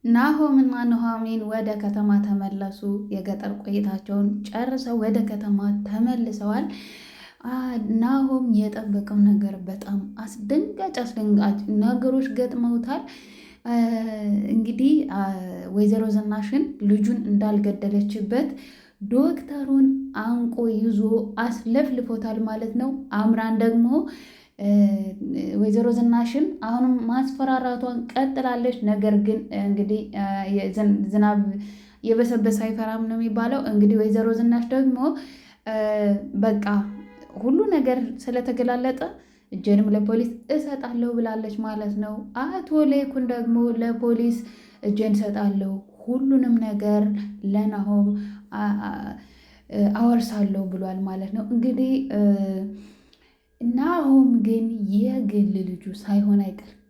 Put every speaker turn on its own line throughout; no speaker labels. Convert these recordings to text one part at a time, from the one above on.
ናሆምና ኑሃሚን ወደ ከተማ ተመለሱ። የገጠር ቆይታቸውን ጨርሰው ወደ ከተማ ተመልሰዋል። ናሆም የጠበቀው ነገር በጣም አስደንጋጭ ነገሮች ገጥመውታል። እንግዲህ ወይዘሮ ዝናሽን ልጁን እንዳልገደለችበት ዶክተሩን አንቆ ይዞ አስለፍልፎታል ማለት ነው። አምራን ደግሞ ወይዘሮ ዝናሽን አሁንም ማስፈራራቷን ቀጥላለች። ነገር ግን እንግዲህ ዝናብ የበሰበሰ አይፈራም ነው የሚባለው። እንግዲህ ወይዘሮ ዝናሽ ደግሞ በቃ ሁሉ ነገር ስለተገላለጠ እጄንም ለፖሊስ እሰጣለሁ ብላለች ማለት ነው። አቶ ሌኩን ደግሞ ለፖሊስ እጄን እሰጣለሁ፣ ሁሉንም ነገር ለናሆም አወርሳለሁ ብሏል ማለት ነው። እንግዲህ ናሆም ግን የግል ልጁ ሳይሆን አይቀርም።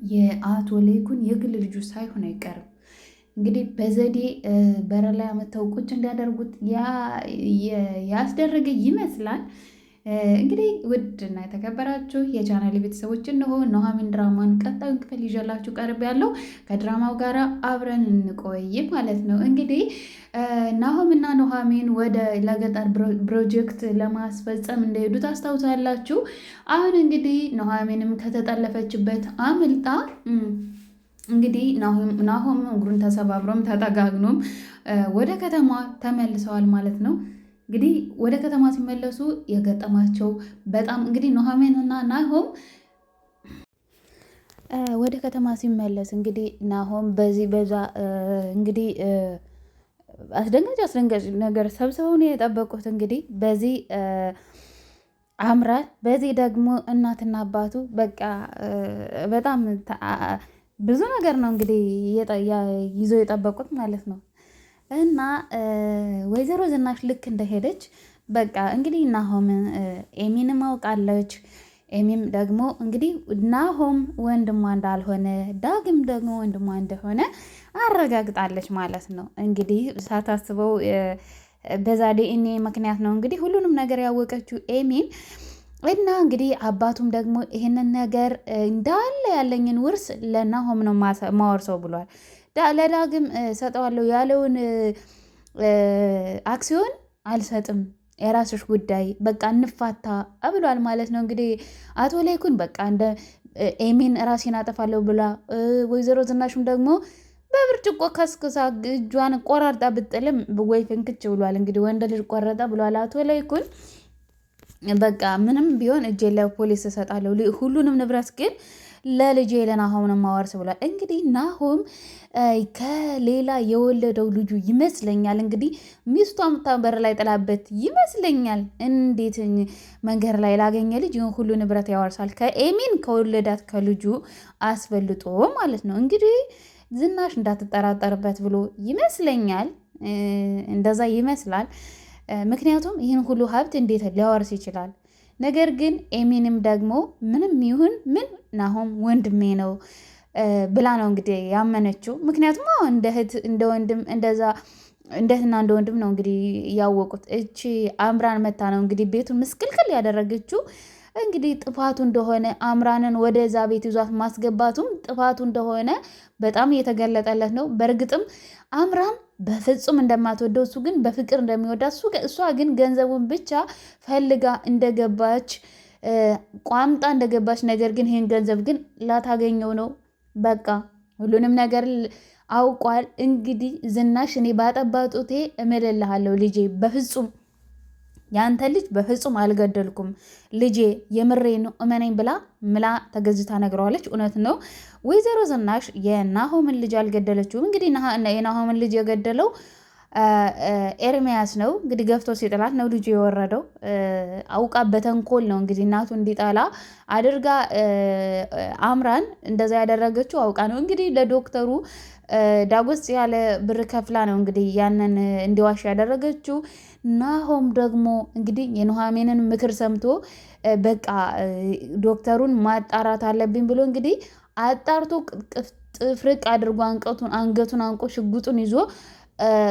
የአቶ ሌኩን የግል ልጁ ሳይሆን አይቀርም። እንግዲህ በዘዴ በር ላይ አመተው ቁጭ እንዲያደርጉት ያስደረገ ይመስላል። እንግዲህ ውድና የተከበራችሁ የቻናል ቤተሰቦች እነሆ ኑሃሚን ድራማን ቀጣዩን ክፍል ይዤላችሁ ቀርብ ያለው ከድራማው ጋር አብረን እንቆይ ማለት ነው። እንግዲህ ናሆምና ኑሃሚን ወደ ለገጠር ፕሮጀክት ለማስፈጸም እንደሄዱ ታስታውሳላችሁ። አሁን እንግዲህ ኑሃሚንም ከተጠለፈችበት አምልጣ እንግዲህ ናሆም እግሩን ተሰባብሮም ተጠጋግኖም ወደ ከተማ ተመልሰዋል ማለት ነው። እንግዲህ ወደ ከተማ ሲመለሱ የገጠማቸው በጣም እንግዲህ ኑሃሚንና ናሆም ወደ ከተማ ሲመለስ እንግዲህ ናሆም በዛ እንግዲህ አስደንጋጭ ነገር ሰብስበው ነው የጠበቁት። እንግዲህ በዚህ አምራን፣ በዚህ ደግሞ እናትና አባቱ በቃ በጣም ብዙ ነገር ነው እንግዲህ ይዘው የጠበቁት ማለት ነው። እና ወይዘሮ ዝናሽ ልክ እንደሄደች በቃ እንግዲህ ናሆም ኤሚንም አውቃለች። ኤሚም ደግሞ እንግዲህ ናሆም ወንድሟ እንዳልሆነ ዳግም ደግሞ ወንድሟ እንደሆነ አረጋግጣለች ማለት ነው። እንግዲህ ሳታስበው በዛ ዲኤንኤ ምክንያት ነው እንግዲህ ሁሉንም ነገር ያወቀችው ኤሚን። እና እንግዲህ አባቱም ደግሞ ይህንን ነገር እንዳለ ያለኝን ውርስ ለናሆም ነው ማወርሰው ብሏል። ለዳግም ሰጠዋለሁ ያለውን አክሲዮን አልሰጥም፣ የራስሽ ጉዳይ፣ በቃ እንፋታ ብሏል ማለት ነው። እንግዲህ አቶ ሌኩን በቃ እንደ ኤሚን ራሴን አጠፋለሁ ብላ ወይዘሮ ዝናሽም ደግሞ በብርጭቆ ከስክሳ እጇን ቆራርጣ ብጥልም ወይ ፍንክች ብሏል። እንግዲህ ወንድ ልጅ ቆረጠ ብሏል አቶ ሌኩን። በቃ ምንም ቢሆን እጄ ለፖሊስ እሰጣለሁ፣ ሁሉንም ንብረት ግን ለልጄ ለናሆም ነው ማወርስ ብሏል። እንግዲህ ናሆም ከሌላ የወለደው ልጁ ይመስለኛል። እንግዲህ ሚስቷ በር ላይ ጥላበት ይመስለኛል። እንዴት መንገድ ላይ ላገኘ ልጅ ይሁን ሁሉ ንብረት ያወርሳል? ከኤሚን ከወለዳት ከልጁ አስበልጦ ማለት ነው። እንግዲህ ዝናሽ እንዳትጠራጠርበት ብሎ ይመስለኛል። እንደዛ ይመስላል። ምክንያቱም ይህን ሁሉ ሀብት እንዴት ሊያወርስ ይችላል? ነገር ግን ኤሚንም ደግሞ ምንም ይሁን ምን ናሆም ወንድሜ ነው ብላ ነው እንግዲህ ያመነችው። ምክንያቱም እንደ እህት እንደ ወንድም እንደዛ እንደ እህትና እንደ ወንድም ነው እንግዲህ ያወቁት። እቺ አምራን መታ ነው እንግዲህ ቤቱን ምስቅልቅል ያደረገችው። እንግዲህ ጥፋቱ እንደሆነ አምራንን ወደዛ ቤት ይዟት ማስገባቱም ጥፋቱ እንደሆነ በጣም እየተገለጠለት ነው። በእርግጥም አምራን በፍጹም እንደማትወደው እሱ ግን በፍቅር እንደሚወዳት እሷ ግን ገንዘቡን ብቻ ፈልጋ እንደገባች ቋምጣ እንደገባች፣ ነገር ግን ይህን ገንዘብ ግን ላታገኘው ነው። በቃ ሁሉንም ነገር አውቋል። እንግዲህ ዝናሽ እኔ ባጠባጡቴ እምልልሃለሁ ልጄ በፍጹም ያንተ ልጅ በፍጹም አልገደልኩም፣ ልጄ የምሬ ነው እመነኝ ብላ ምላ ተገዝታ ነግረዋለች። እውነት ነው። ወይዘሮ ዝናሽ የናሆምን ልጅ አልገደለችውም። እንግዲህ የናሆምን ልጅ የገደለው ኤርሚያስ ነው። እንግዲህ ገፍቶ ሲጥላት ነው ልጁ የወረደው። አውቃ በተንኮል ነው እንግዲህ እናቱ እንዲጠላ አድርጋ አምራን እንደዛ ያደረገችው አውቃ ነው። እንግዲህ ለዶክተሩ ዳጎስ ያለ ብር ከፍላ ነው እንግዲህ ያንን እንዲዋሽ ያደረገችው። ናሆም ደግሞ እንግዲህ የኑሃሚንን ምክር ሰምቶ በቃ ዶክተሩን ማጣራት አለብኝ ብሎ እንግዲህ አጣርቶ ጥፍርቅ አድርጎ አንገቱን አንቆ ሽጉጡን ይዞ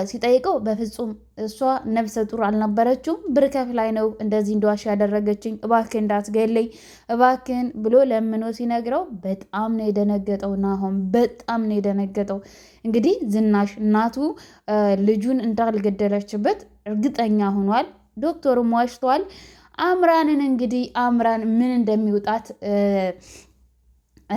ሲጠይቀው በፍጹም እሷ ነፍሰ ጡር አልነበረችውም፣ ብር ከፍላኝ ነው እንደዚህ እንደዋሽ ያደረገችኝ፣ እባክህ እንዳትገለኝ እባክህን ብሎ ለምኖ ሲነግረው በጣም ነው የደነገጠው። ናሆም በጣም ነው የደነገጠው። እንግዲህ ዝናሽ እናቱ ልጁን እንዳልገደለችበት እርግጠኛ ሆኗል። ዶክተሩም ዋሽቷል። አምራንን እንግዲህ አምራን ምን እንደሚውጣት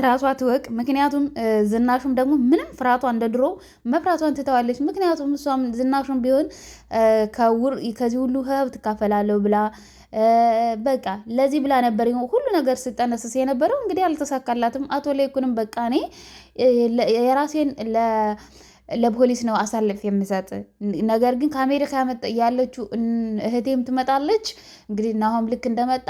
ራሷ ትወቅ። ምክንያቱም ዝናሹም ደግሞ ምንም ፍርሃቷ እንደ ድሮ መፍራቷን ትተዋለች። ምክንያቱም እሷም ዝናሹም ቢሆን ከዚህ ሁሉ ሀብት ትካፈላለሁ ብላ በቃ ለዚህ ብላ ነበር ሁሉ ነገር ስጠነስስ የነበረው። እንግዲህ አልተሳካላትም። አቶ ለይኩንም በቃ እኔ የራሴን ለፖሊስ ነው አሳልፍ የምሰጥ፣ ነገር ግን ከአሜሪካ ያለችው እህቴም ትመጣለች። እንግዲህ ናሆም ልክ እንደመጣ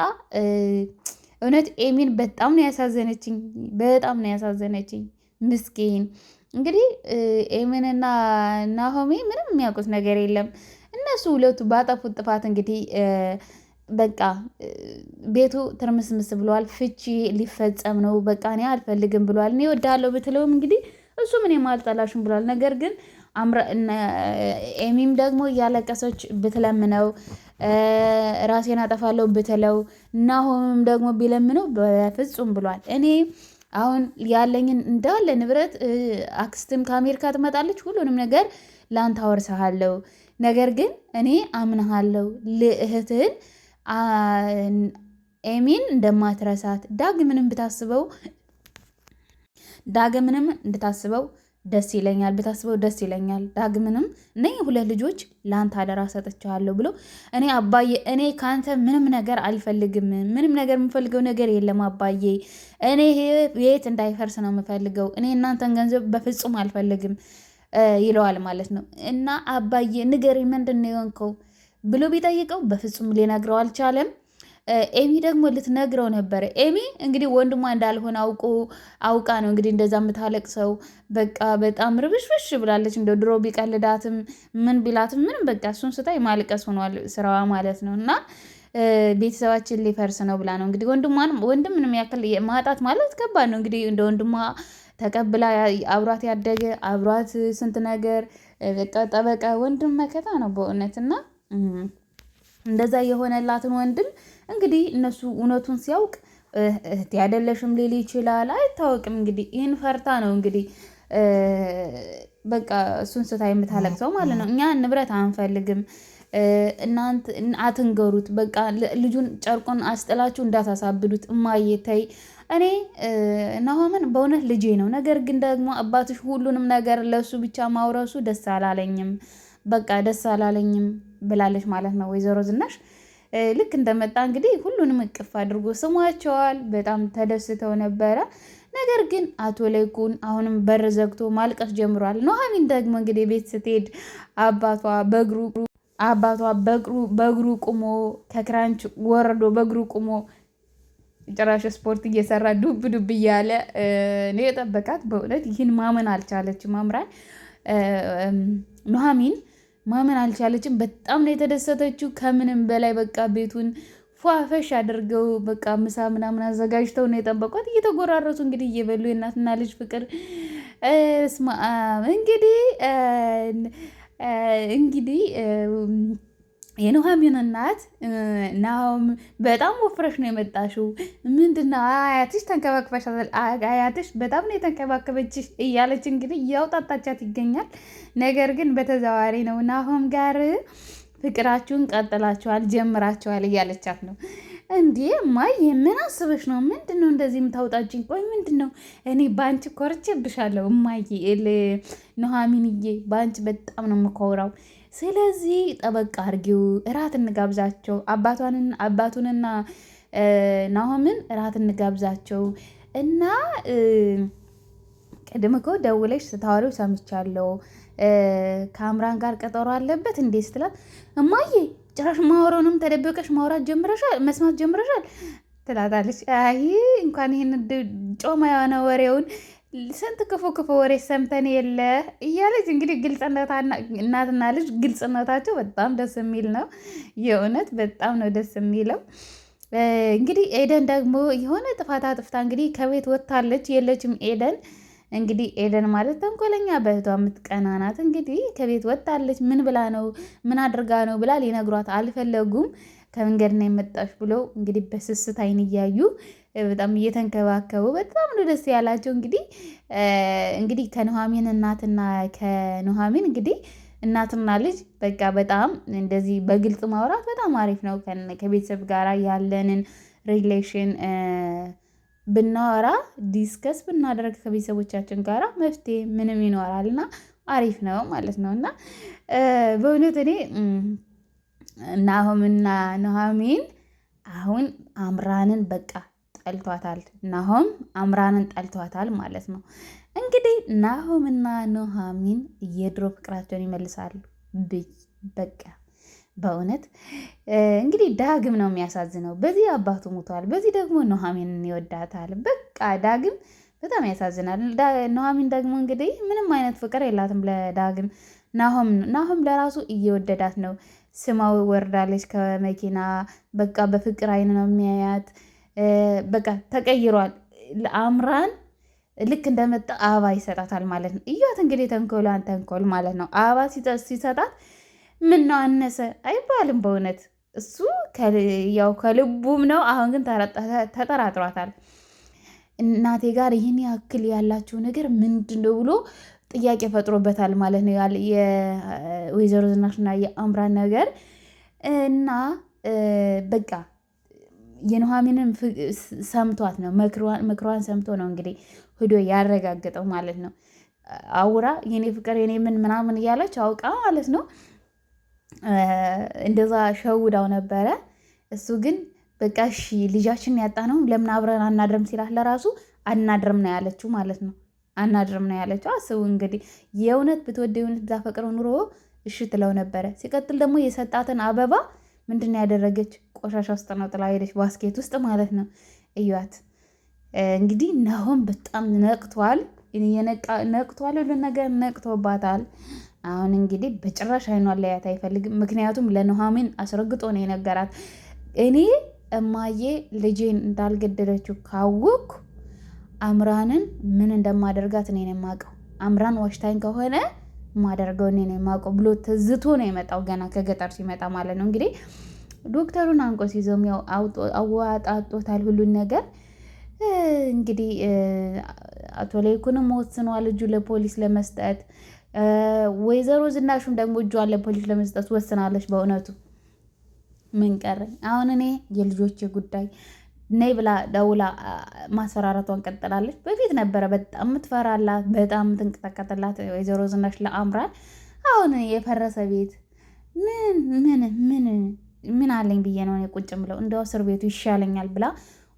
እውነት ኤሚን በጣም ነው ያሳዘነችኝ፣ በጣም ነው ያሳዘነችኝ። ምስኪን እንግዲህ ኤሚንና ናሆሜ ምንም የሚያውቁት ነገር የለም። እነሱ ሁለቱ ባጠፉት ጥፋት እንግዲህ በቃ ቤቱ ትርምስምስ ብሏል። ፍቺ ሊፈጸም ነው። በቃ እኔ አልፈልግም ብሏል። እኔ እወድሃለሁ ብትለውም እንግዲህ እሱ ምን የማልጠላሽም ብሏል። ነገር ግን ኤሚም ደግሞ እያለቀሰች ብትለምነው ራሴን አጠፋለሁ ብትለው ናሆምም ደግሞ ቢለምነው በፍጹም ብሏል። እኔ አሁን ያለኝን እንዳለ ንብረት አክስትም ከአሜሪካ ትመጣለች፣ ሁሉንም ነገር ለአንተ አወርሰሃለሁ። ነገር ግን እኔ አምንሃለሁ እህትህን ኤሚን እንደማትረሳት ዳግምንም እንድታስበው ደስ ይለኛል፣ ብታስበው ደስ ይለኛል። ዳግምንም እነኚህ ሁለት ልጆች ለአንተ አደራ ሰጥቻለሁ ብሎ እኔ አባዬ እኔ ከአንተ ምንም ነገር አልፈልግም፣ ምንም ነገር የምፈልገው ነገር የለም አባዬ፣ እኔ ቤት እንዳይፈርስ ነው የምፈልገው፣ እኔ እናንተን ገንዘብ በፍጹም አልፈልግም ይለዋል ማለት ነው። እና አባዬ ንገሪኝ ምንድን ነው የሆንከው ብሎ ቢጠይቀው በፍጹም ሊነግረው አልቻለም። ኤሚ ደግሞ ልትነግረው ነበረ። ኤሚ እንግዲህ ወንድሟ እንዳልሆነ አውቃ ነው እንግዲህ እንደዛ የምታለቅሰው። በቃ በጣም ርብሽብሽ ብላለች። እንደ ድሮ ቢቀልዳትም ምን ቢላትም ምንም በቃ እሱን ስታይ ማልቀስ ሆኗል ስራዋ ማለት ነው። እና ቤተሰባችን ሊፈርስ ነው ብላ ነው እንግዲህ ወንድም ምንም ያክል ማጣት ማለት ከባድ ነው። እንግዲህ እንደ ወንድሟ ተቀብላ አብሯት ያደገ አብሯት ስንት ነገር በቃ ጠበቃ ወንድም መከታ ነው በእውነት። እና እንደዛ የሆነላትን ወንድም እንግዲህ እነሱ እውነቱን ሲያውቅ እህቴ አይደለሽም ሊል ይችላል፣ አይታወቅም። እንግዲህ ይህን ፈርታ ነው እንግዲህ በቃ እሱን ስታ የምታለቅሰው ማለት ነው። እኛ ንብረት አንፈልግም፣ እናንተ አትንገሩት፣ በቃ ልጁን ጨርቁን አስጥላችሁ እንዳታሳብዱት። እማዬ ተይ፣ እኔ ናሆምን በእውነት ልጄ ነው። ነገር ግን ደግሞ አባትሽ ሁሉንም ነገር ለእሱ ብቻ ማውረሱ ደስ አላለኝም፣ በቃ ደስ አላለኝም ብላለች ማለት ነው ወይዘሮ ዝናሽ። ልክ እንደመጣ እንግዲህ ሁሉንም እቅፍ አድርጎ ስሟቸዋል። በጣም ተደስተው ነበረ። ነገር ግን አቶ ለይኩን አሁንም በር ዘግቶ ማልቀስ ጀምሯል። ኑሐሚን ደግሞ እንግዲህ ቤት ስትሄድ አባቷ በእግሩ ቁሞ ከክራንች ወርዶ በእግሩ ቁሞ ጭራሽ ስፖርት እየሰራ ዱብ ዱብ እያለ ነው የጠበቃት። በእውነት ይህን ማመን አልቻለችም። አምራን ኑሐሚን ማመን አልቻለችም። በጣም ነው የተደሰተችው ከምንም በላይ በቃ ቤቱን ፏፈሽ አድርገው በቃ ምሳ ምናምን አዘጋጅተው ነው የጠበቋት። እየተጎራረሱ እንግዲህ እየበሉ የእናትና ልጅ ፍቅር እንግዲህ የኑሐሚን እናት ናሆም በጣም ወፍረሽ ነው የመጣሽው፣ ምንድነው አያትሽ ተንከባክበሻል፣ አያትሽ በጣም ነው የተንከባከበችሽ እያለች እንግዲህ እያውጣጣቻት ይገኛል። ነገር ግን በተዘዋዋሪ ነው ናሆም ጋር ፍቅራችሁን ቀጥላችኋል፣ ጀምራችኋል እያለቻት ነው። እንዴ እማዬ ምን አስበሽ ነው? ምንድን ነው እንደዚህ የምታውጣጭኝ? ቆይ ምንድን ነው? እኔ በአንቺ ኮርቼብሻለሁ እማዬ፣ ኑሐሚንዬ በአንቺ በጣም ነው የምኮራው። ስለዚህ ጠበቃ አድርጊው፣ እራት እንጋብዛቸው፣ አባቱንና ናሆምን እራት እንጋብዛቸው እና ቅድም እኮ ደውለሽ ስታወሪው ሰምቻለሁ፣ ከአምራን ጋር ቀጠሮ አለበት እንዴ ስትላት፣ እማዬ ጭራሽ ማወራውንም ተደበቀሽ መስማት ጀምረሻል ትላታለች። አይ እንኳን ይህን ጮማ የሆነ ወሬውን ስንት ክፉ ወሬ ሰምተን የለ እያለች እንግዲህ እናትና ልጅ ግልጽነታቸው በጣም ደስ የሚል ነው። የእውነት በጣም ነው ደስ የሚለው። እንግዲህ ኤደን ደግሞ የሆነ ጥፋታ እንግዲህ ከቤት ወጥታለች፣ የለችም ኤደን። እንግዲህ ኤደን ማለት ተንኮለኛ በእህቷ የምትቀና ናት። እንግዲህ ከቤት ወጣለች። ምን ብላ ነው ምን አድርጋ ነው ብላ ሊነግሯት አልፈለጉም። ከመንገድ ነው የመጣሽ ብለው እንግዲህ በስስት አይን እያዩ በጣም እየተንከባከቡ በጣም ነው ደስ ያላቸው። እንግዲህ ከኑሐሚን እናትና ከኑሐሚን እንግዲህ እናትና ልጅ በቃ በጣም እንደዚህ በግልጽ ማውራት በጣም አሪፍ ነው። ከቤተሰብ ጋር ያለንን ሪሌሽን ብናወራ ዲስከስ ብናደርግ ከቤተሰቦቻችን ጋር መፍትሄ ምንም ይኖራል እና አሪፍ ነው ማለት ነው። እና በእውነት እኔ ናሆምና ኑሐሚን አሁን አምራንን በቃ ጠልቷታል። ናሆም አምራንን ጠልቷታል ማለት ነው። እንግዲህ ናሆምና ኑሐሚን የድሮ ፍቅራቸውን ይመልሳሉ በቃ በእውነት እንግዲህ ዳግም ነው የሚያሳዝነው። በዚህ አባቱ ሞቷል፣ በዚህ ደግሞ ኑሐሚንን ይወዳታል። በቃ ዳግም በጣም ያሳዝናል። ኑሐሚን ደግሞ እንግዲህ ምንም አይነት ፍቅር የላትም ለዳግም። ናሆም ለራሱ እየወደዳት ነው። ስማው ወርዳለች ከመኪና በቃ በፍቅር አይን ነው የሚያያት። በቃ ተቀይሯል። አምራን ልክ እንደመጣ አበባ ይሰጣታል ማለት ነው። እያት እንግዲህ ተንኮሏን ተንኮል ማለት ነው። አበባ ሲሰጣት ምን ነው አነሰ አይባልም። በእውነት እሱ ያው ከልቡም ነው። አሁን ግን ተጠራጥሯታል። እናቴ ጋር ይህን ያክል ያላችሁ ነገር ምንድን ነው ብሎ ጥያቄ ፈጥሮበታል ማለት ነው። የወይዘሮ ዝናሽና የአምራን ነገር እና በቃ የኑሐሚንን ሰምቷት ነው ምክሯን ሰምቶ ነው እንግዲህ ሂዶ ያረጋገጠው ማለት ነው። አውራ የኔ ፍቅር የኔ ምን ምናምን እያለች አውቃ ማለት ነው እንደዛ ሸውዳው ነበረ። እሱ ግን በቃ እሺ ልጃችን ያጣ ነው ለምን አብረን አናድርም ሲላት ለራሱ አናድርም ነው ያለችው ማለት ነው። አናድርም ነው ያለችው። አስቡ እንግዲህ የእውነት ብትወደ የእውነት ብታፈቅረው ኑሮ እሺ ትለው ነበረ። ሲቀጥል ደግሞ የሰጣትን አበባ ምንድን ያደረገች ቆሻሻ ውስጥ ነው ጥላ ሄደች፣ ባስኬት ውስጥ ማለት ነው። እዩት እንግዲህ ናሆም በጣም ነቅቷል። ነቅቷል፣ ሁሉ ነገር ነቅቶባታል። አሁን እንግዲህ በጭራሽ አይኗን ሊያያት አይፈልግም። ምክንያቱም ለኑሐሚን አስረግጦ ነው የነገራት። እኔ እማዬ ልጄን እንዳልገደለችው ካወቅኩ አምራንን ምን እንደማደርጋት እኔ ነው የማውቀው። አምራን ዋሽታኝ ከሆነ ማደርገው እኔ ነው የማውቀው ብሎ ትዝቶ ነው የመጣው። ገና ከገጠር ሲመጣ ማለት ነው። እንግዲህ ዶክተሩን አንቆ ሲይዘውም ያው አዋጣጦታል ሁሉን ነገር። እንግዲህ አቶ ላይኩንም ወስኗል እጁ ለፖሊስ ለመስጠት። ወይዘሮ ዝናሹም ደግሞ እጇን ለፖሊስ ለመስጠት ወስናለች። በእውነቱ ምን ቀረኝ አሁን እኔ የልጆቼ ጉዳይ ነይ ብላ ደውላ ማስፈራራቷን ቀጥላለች። በፊት ነበረ በጣም የምትፈራላት በጣም የምትንቀጠቀጥላት ወይዘሮ ዝናሽ ለአምራን። አሁን የፈረሰ ቤት ምን አለኝ ብዬ ነው ቁጭ ምለው እንደው እስር ቤቱ ይሻለኛል ብላ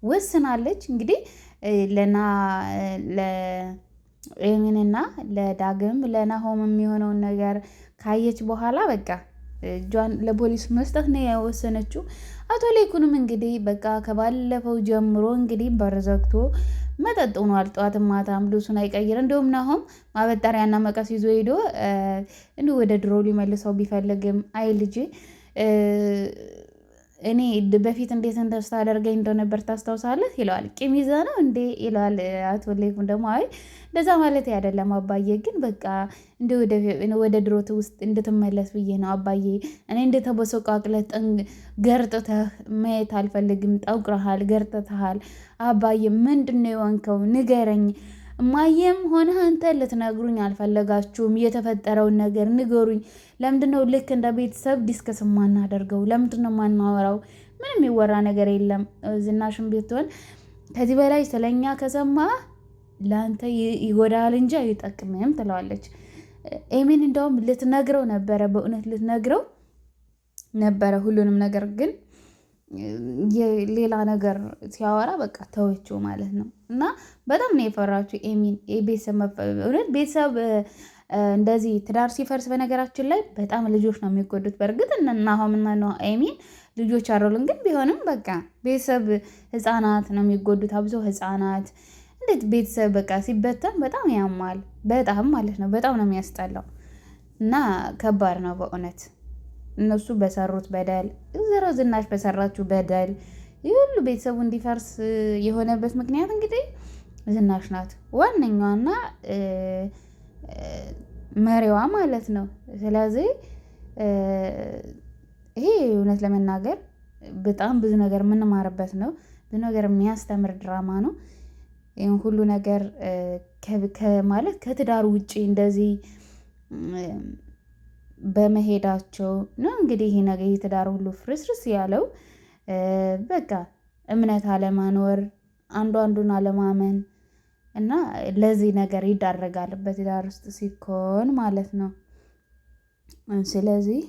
ወስናለች። እንግዲህ ለኤሚንና ለዳግም ለናሆም የሚሆነውን ነገር ካየች በኋላ በቃ እጇን ለፖሊስ መስጠት ነው የወሰነችው። አቶ ላይኩንም እንግዲህ በቃ ከባለፈው ጀምሮ እንግዲህ በር ዘግቶ መጠጥ ሆኗል። ጠዋትም ማታም ልብሱን አይቀይር። እንደውም ናሆም ማበጠሪያና መቀስ ይዞ ሄዶ እንዲሁ ወደ ድሮ ሊመልሰው ቢፈልግም አይ ልጄ እኔ በፊት እንዴት እንደስታደርገኝ እንደነበር ታስታውሳለህ ይለዋል። ቂም ይዘህ ነው እንዴ ይለዋል። አቶ ላይኩን ደግሞ አይ እንደዛ ማለት አይደለም አባዬ፣ ግን በቃ ወደ ድሮት ውስጥ እንድትመለስ ብዬ ነው አባዬ። እኔ እንደተበሰቃቅለህ ገርጥተህ ማየት አልፈልግም። ጠቁረሃል፣ ገርጥተሃል አባዬ። ምንድን ነው የሆንከው? ንገረኝ። እማዬም ሆነ አንተ ልትነግሩኝ አልፈለጋችሁም። የተፈጠረውን ነገር ንገሩኝ። ለምንድነው ልክ እንደ ቤተሰብ ዲስከስ ማናደርገው? ለምንድነው ማናወራው? ምንም የሚወራ ነገር የለም። ዝናሽም ብትሆን ከዚህ በላይ ስለኛ ከሰማ ለአንተ ይጎዳል እንጂ አይጠቅምም ትለዋለች። ኤሚን እንደውም ልትነግረው ነበረ፣ በእውነት ልትነግረው ነበረ ሁሉንም ነገር፣ ግን ሌላ ነገር ሲያወራ በቃ ተወችው ማለት ነው። እና በጣም ነው የፈራችው ኤሚን። እውነት ቤተሰብ እንደዚህ ትዳር ሲፈርስ በነገራችን ላይ በጣም ልጆች ነው የሚጎዱት። በእርግጥ ናሆምና ኤሚን ልጆች አይደሉም፣ ግን ቢሆንም በቃ ቤተሰብ ህፃናት ነው የሚጎዱት። አብዞ ህፃናት እንዴት ቤተሰብ በቃ ሲበተን በጣም ያማል። በጣም ማለት ነው በጣም ነው የሚያስጠላው። እና ከባድ ነው በእውነት እነሱ በሰሩት በደል፣ ወይዘሮ ዝናሽ በሰራችው በደል ይህ ሁሉ ቤተሰቡ እንዲፈርስ የሆነበት ምክንያት እንግዲህ ዝናሽ ናት ዋነኛዋና መሪዋ ማለት ነው። ስለዚህ ይሄ እውነት ለመናገር በጣም ብዙ ነገር የምንማርበት ነው። ብዙ ነገር የሚያስተምር ድራማ ነው። ይህን ሁሉ ነገር ማለት ከትዳር ውጪ እንደዚህ በመሄዳቸው ነው እንግዲህ ይሄ ነገር የትዳር ሁሉ ፍርስርስ ያለው። በቃ እምነት አለማኖር፣ አንዱ አንዱን አለማመን እና ለዚህ ነገር ይዳረጋል በትዳር ውስጥ ሲኮን ማለት ነው። ስለዚህ